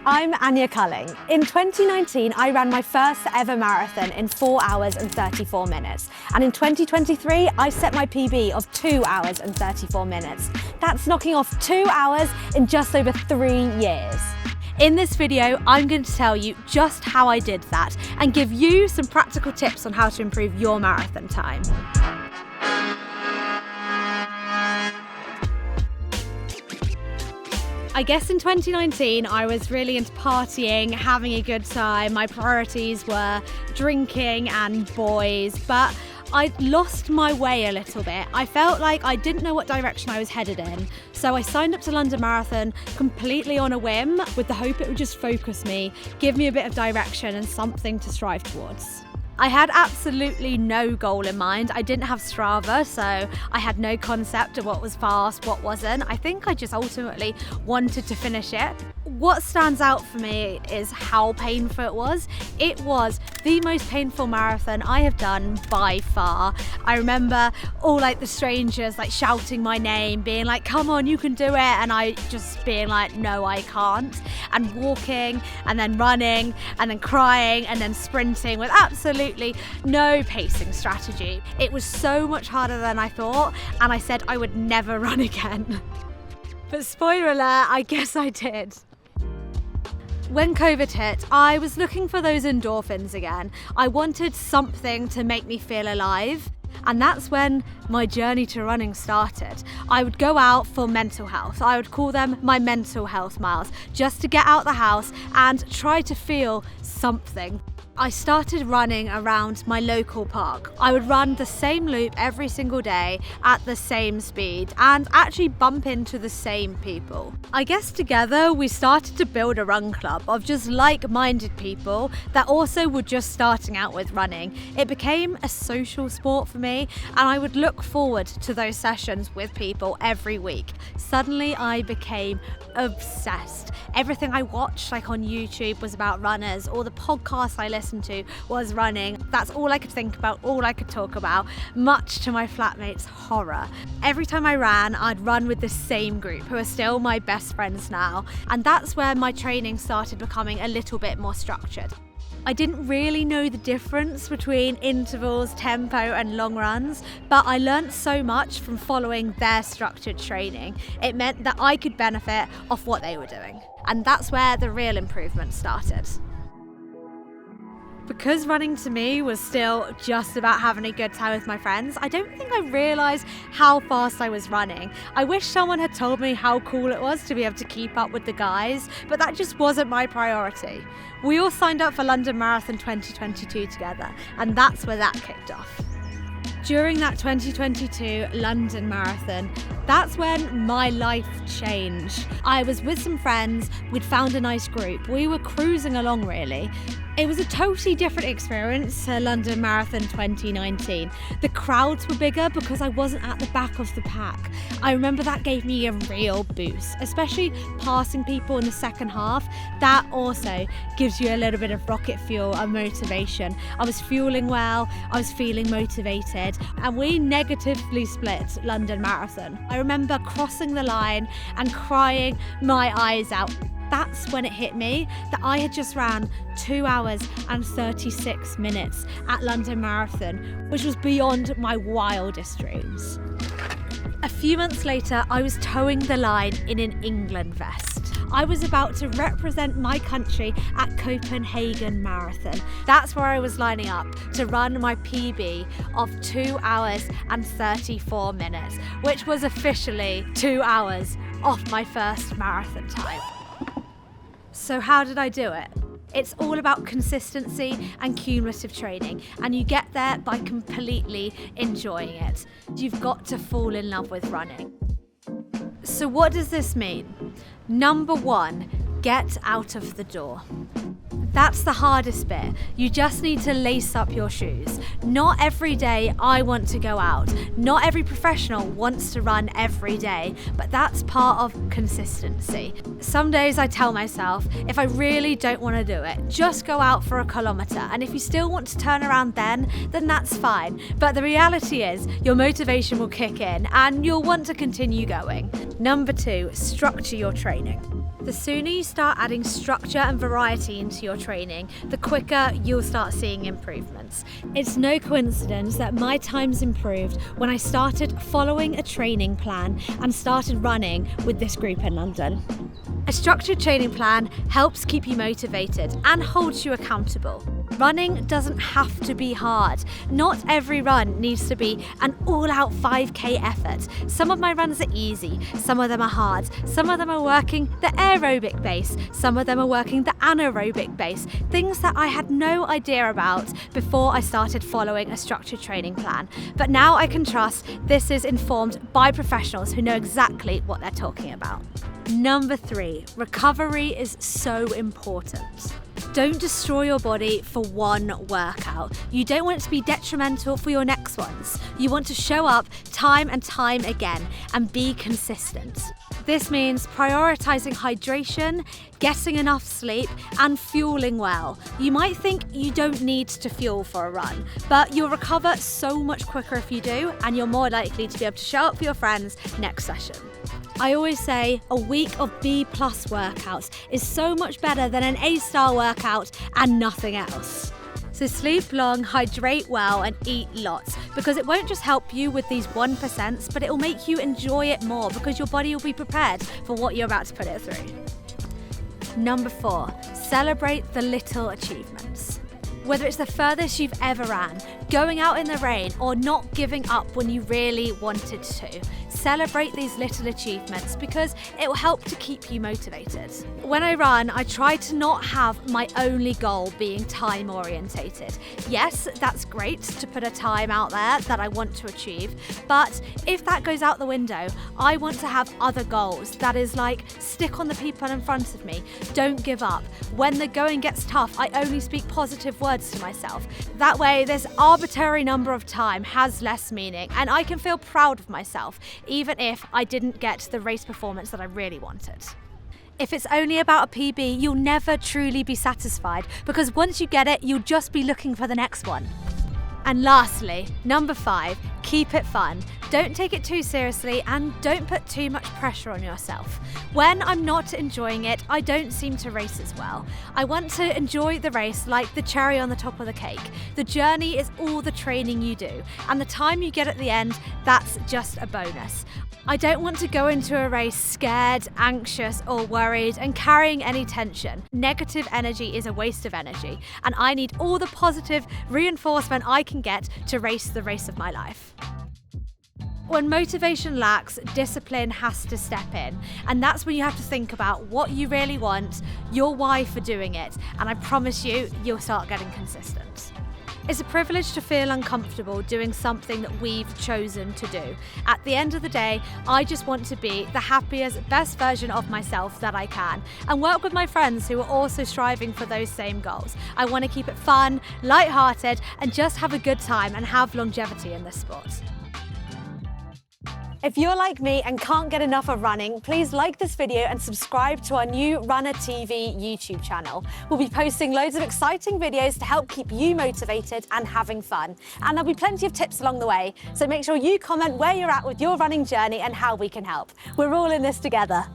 I'm Anya Culling. In 2019, I ran my first ever marathon in 4 hours and 34 minutes. And in 2023, I set my PB of 2 hours and 34 minutes. That's knocking off 2 hours in just over 3 years. In this video, I'm going to tell you just how I did that and give you some practical tips on how to improve your marathon time. I guess in 2019, I was really into partying, having a good time. My priorities were drinking and boys, but I lost my way a little bit. I felt like I didn't know what direction I was headed in. So I signed up to London Marathon completely on a whim with the hope it would just focus me, give me a bit of direction and something to strive towards. I had absolutely no goal in mind. I didn't have Strava, so I had no concept of what was fast, what wasn't. I think I just ultimately wanted to finish it. What stands out for me is how painful it was. It was the most painful marathon I have done by far. I remember all the strangers shouting my name, being like, come on, you can do it. And I just being like, no, I can't. And walking and then running and then crying and then sprinting with absolutely no pacing strategy. It was so much harder than I thought, and I said I would never run again. But spoiler alert, I guess I did. When COVID hit, I was looking for those endorphins again. I wanted something to make me feel alive. And that's when my journey to running started. I would go out for mental health. I would call them my mental health miles, just to get out the house and try to feel something. I started running around my local park. I would run the same loop every single day at the same speed and actually bump into the same people. I guess together we started to build a run club of just like-minded people that also were just starting out with running. It became a social sport for me, and I would look forward to those sessions with people every week. Suddenly I became obsessed. Everything I watched on YouTube was about runners, or the podcasts I listened to was running. That's all I could think about, all I could talk about, much to my flatmates' horror. Every time I ran, I'd run with the same group who are still my best friends now, and that's where my training started becoming a little bit more structured. I didn't really know the difference between intervals, tempo and long runs, but I learned so much from following their structured training. It meant that I could benefit off what they were doing. And that's where the real improvement started. Because running to me was still just about having a good time with my friends, I don't think I realised how fast I was running. I wish someone had told me how cool it was to be able to keep up with the guys, but that just wasn't my priority. We all signed up for London Marathon 2022 together, and that's where that kicked off. During that 2022 London Marathon, that's when my life changed. I was with some friends, we'd found a nice group, we were cruising along really. It was a totally different experience to London Marathon 2019. The crowds were bigger because I wasn't at the back of the pack. I remember that gave me a real boost, especially passing people in the second half. That also gives you a little bit of rocket fuel and motivation. I was fueling well, I was feeling motivated, and we negatively split London Marathon. I remember crossing the line and crying my eyes out. That's when it hit me that I had just ran 2 hours and 36 minutes at London Marathon, which was beyond my wildest dreams. A few months later, I was towing the line in an England vest. I was about to represent my country at Copenhagen Marathon. That's where I was lining up to run my PB of 2 hours and 34 minutes, which was officially 2 hours off my first marathon time. So how did I do it? It's all about consistency and cumulative training, and you get there by completely enjoying it. You've got to fall in love with running. So what does this mean? Number 1, get out of the door. That's the hardest bit. You just need to lace up your shoes. Not every day I want to go out. Not every professional wants to run every day, but that's part of consistency. Some days I tell myself, if I really don't want to do it, just go out for a kilometre. And if you still want to turn around then that's fine. But the reality is your motivation will kick in and you'll want to continue going. Number 2, structure your training. The sooner you start adding structure and variety into your training, the quicker you'll start seeing improvements. It's no coincidence that my times improved when I started following a training plan and started running with this group in London. A structured training plan helps keep you motivated and holds you accountable. Running doesn't have to be hard. Not every run needs to be an all-out 5K effort. Some of my runs are easy, some of them are hard, some of them are working the aerobic base, some of them are working the anaerobic base, things that I had no idea about before I started following a structured training plan. But now I can trust this is informed by professionals who know exactly what they're talking about. Number 3, recovery is so important. Don't destroy your body for one workout. You don't want it to be detrimental for your next ones. You want to show up time and time again and be consistent. This means prioritizing hydration, getting enough sleep, and fueling well. You might think you don't need to fuel for a run, but you'll recover so much quicker if you do, and you're more likely to be able to show up for your friends next session. I always say a week of B+ workouts is so much better than an A-star workout and nothing else. So sleep long, hydrate well, and eat lots, because it won't just help you with these 1%, but it will make you enjoy it more because your body will be prepared for what you're about to put it through. Number 4, celebrate the little achievements. Whether it's the furthest you've ever ran, going out in the rain, or not giving up when you really wanted to, celebrate these little achievements because it will help to keep you motivated. When I run, I try to not have my only goal being time orientated. Yes, that's great to put a time out there that I want to achieve, but if that goes out the window, I want to have other goals. That is like, stick on the people in front of me, don't give up. When the going gets tough, I only speak positive words to myself. That way, this arbitrary number of time has less meaning and I can feel proud of myself, even if I didn't get the race performance that I really wanted. If it's only about a PB, you'll never truly be satisfied because once you get it, you'll just be looking for the next one. And lastly, number 5, keep it fun. Don't take it too seriously and don't put too much pressure on yourself. When I'm not enjoying it, I don't seem to race as well. I want to enjoy the race like the cherry on the top of the cake. The journey is all the training you do, and the time you get at the end, that's just a bonus. I don't want to go into a race scared, anxious, or worried and carrying any tension. Negative energy is a waste of energy, and I need all the positive reinforcement I can get to race the race of my life. When motivation lacks, discipline has to step in, and that's when you have to think about what you really want, your why for doing it, and I promise you, you'll start getting consistent. It's a privilege to feel uncomfortable doing something that we've chosen to do. At the end of the day, I just want to be the happiest, best version of myself that I can and work with my friends who are also striving for those same goals. I want to keep it fun, light-hearted, and just have a good time and have longevity in this sport. If you're like me and can't get enough of running, please like this video and subscribe to our new Runna TV YouTube channel. We'll be posting loads of exciting videos to help keep you motivated and having fun. And there'll be plenty of tips along the way, so make sure you comment where you're at with your running journey and how we can help. We're all in this together.